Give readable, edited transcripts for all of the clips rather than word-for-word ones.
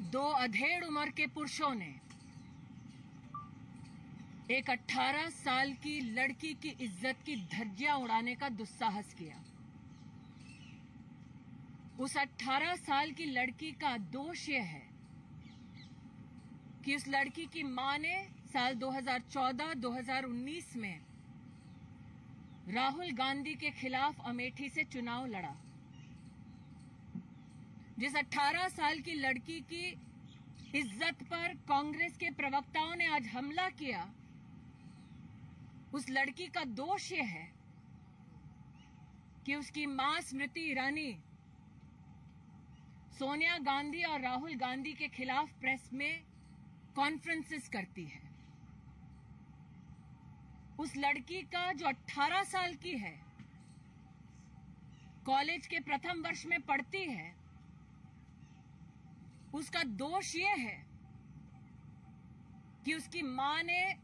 दो अधेड़ उम्र के पुरुषों ने एक 18 साल की लड़की की इज्जत की धज्जियां उड़ाने का दुस्साहस किया। उस 18 साल की लड़की का दोष यह है कि उस लड़की की मां ने साल 2014-2019 में राहुल गांधी के खिलाफ अमेठी से चुनाव लड़ा। जिस 18 साल की लड़की की इज्जत पर कांग्रेस के प्रवक्ताओं ने आज हमला किया, उस लड़की का दोष यह है कि उसकी मां स्मृति ईरानी सोनिया गांधी और राहुल गांधी के खिलाफ प्रेस में कॉन्फ्रेंसेस करती है। उस लड़की का जो 18 साल की है, कॉलेज के प्रथम वर्ष में पढ़ती है, उसका दोष यह है कि उसकी मां ने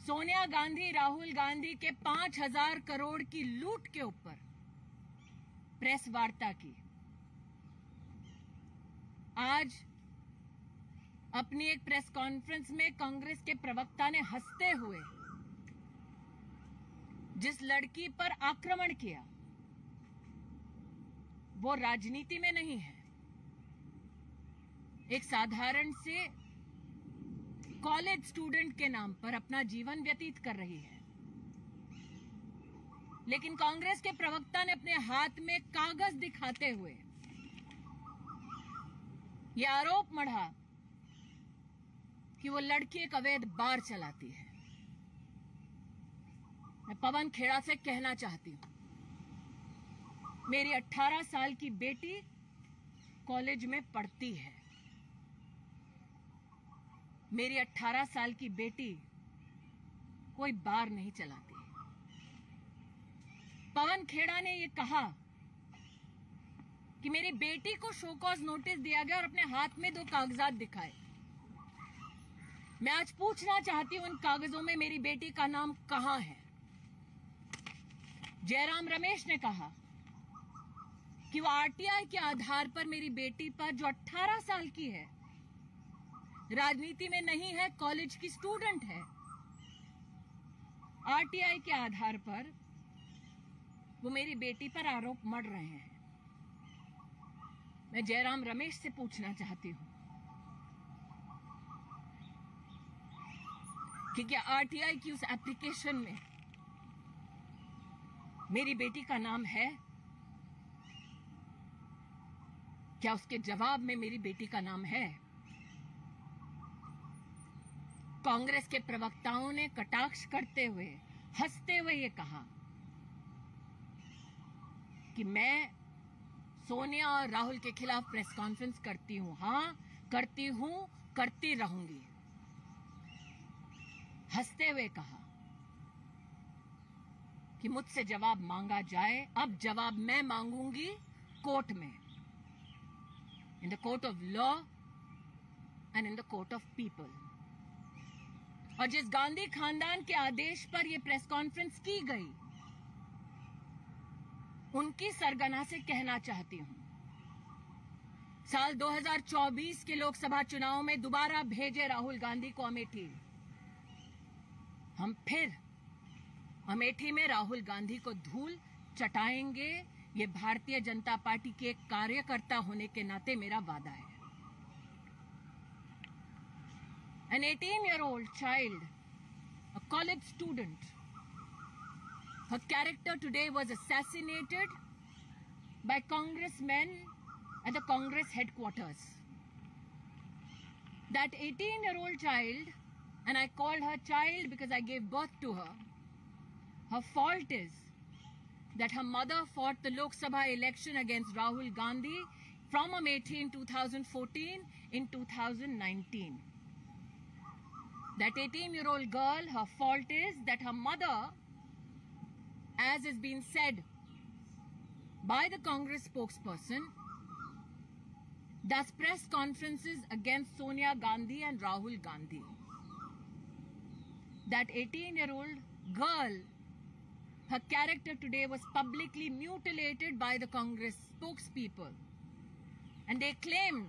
सोनिया गांधी राहुल गांधी के 5,000 करोड़ की लूट के ऊपर प्रेस वार्ता की। आज अपनी एक प्रेस कॉन्फ्रेंस में कांग्रेस के प्रवक्ता ने हंसते हुए जिस लड़की पर आक्रमण किया, वो राजनीति में नहीं है, एक साधारण से कॉलेज स्टूडेंट के नाम पर अपना जीवन व्यतीत कर रही है। लेकिन कांग्रेस के प्रवक्ता ने अपने हाथ में कागज दिखाते हुए यह आरोप मढ़ा कि वो लड़की एक अवैध बार चलाती है। मैं पवन खेड़ा से कहना चाहती हूं, मेरी 18 साल की बेटी कॉलेज में पढ़ती है। मेरी 18 साल की बेटी कोई बार नहीं चलाती। पवन खेड़ा ने यह कहा कि मेरी बेटी को शो कॉज नोटिस दिया गया और अपने हाथ में 2 कागजात दिखाए। मैं आज पूछना चाहती हूं, उन कागजों में मेरी बेटी का नाम कहां है? जयराम रमेश ने कहा कि वो आरटीआई के आधार पर मेरी बेटी पर, जो 18 साल की है, राजनीति में नहीं है, कॉलेज की स्टूडेंट है, आरटीआई के आधार पर वो मेरी बेटी पर आरोप मढ़ रहे हैं। मैं जयराम रमेश से पूछना चाहती हूं कि क्या आरटीआई की उस एप्लीकेशन में मेरी बेटी का नाम है? क्या उसके जवाब में मेरी बेटी का नाम है? कांग्रेस के प्रवक्ताओं ने कटाक्ष करते हुए, हंसते हुए ये कहा कि मैं सोनिया और राहुल के खिलाफ प्रेस कॉन्फ्रेंस करती हूं। हां, करती हूं, करती रहूंगी। हंसते हुए कहा कि मुझसे जवाब मांगा जाए। अब जवाब मैं मांगूंगी कोर्ट में, in the court of law and in the court of people. और जिस गांधी खानदान के आदेश पर यह प्रेस कॉन्फ्रेंस की गई, उनकी सरगना से कहना चाहती हूं, साल 2024 के लोकसभा चुनाव में दोबारा भेजे राहुल गांधी को अमेठी। हम फिर अमेठी में राहुल गांधी को धूल चटाएंगे। ये भारतीय जनता पार्टी के एक कार्यकर्ता होने के नाते मेरा वादा है। An 18-year-old child, a college student, her character today was assassinated by congressmen at the Congress headquarters. That 18-year-old child, and I called her child because I gave birth to her, her fault is that her mother fought the Lok Sabha election against Rahul Gandhi from Amethi in 2014 in 2019. That 18-year-old girl, her fault is that her mother, as has been said by the Congress spokesperson, does press conferences against Sonia Gandhi and Rahul Gandhi. That 18-year-old girl, her character today was publicly mutilated by the Congress spokespeople. And they claim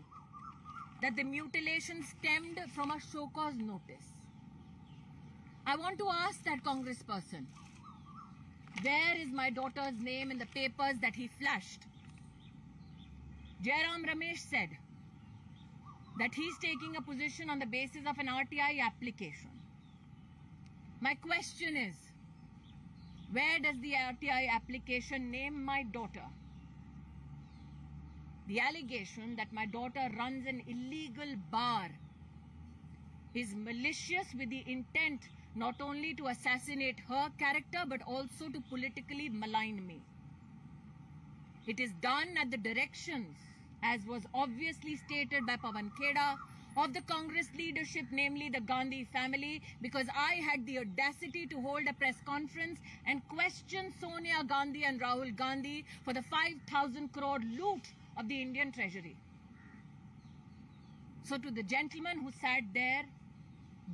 that the mutilation stemmed from a show cause notice. I want to ask that congressperson, where is my daughter's name in the papers that he flashed? Jairam Ramesh said that he's taking a position on the basis of an RTI application. My question is, where does the RTI application name my daughter? The allegation that my daughter runs an illegal bar is malicious with the intent not only to assassinate her character but also to politically malign me. It is done at the directions, as was obviously stated by Pawan Kheda, of the Congress leadership, namely the Gandhi family, because I had the audacity to hold a press conference and question Sonia Gandhi and Rahul Gandhi for the 5,000 crore loot of the Indian treasury. So to the gentleman who sat there,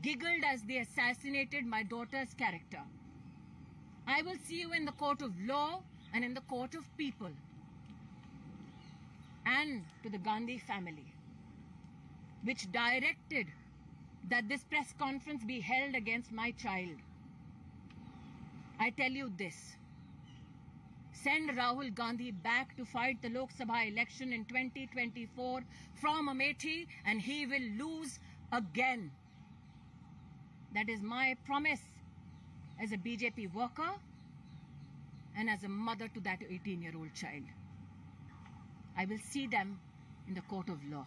giggled as they assassinated my daughter's character, I will see you in the court of law and in the court of people. And to the Gandhi family, which directed that this press conference be held against my child, I tell you this: send Rahul Gandhi back to fight the Lok Sabha election in 2024 from Amethi and he will lose again. That is my promise as a BJP worker and as a mother to that 18-year-old child. I will see them in the court of law.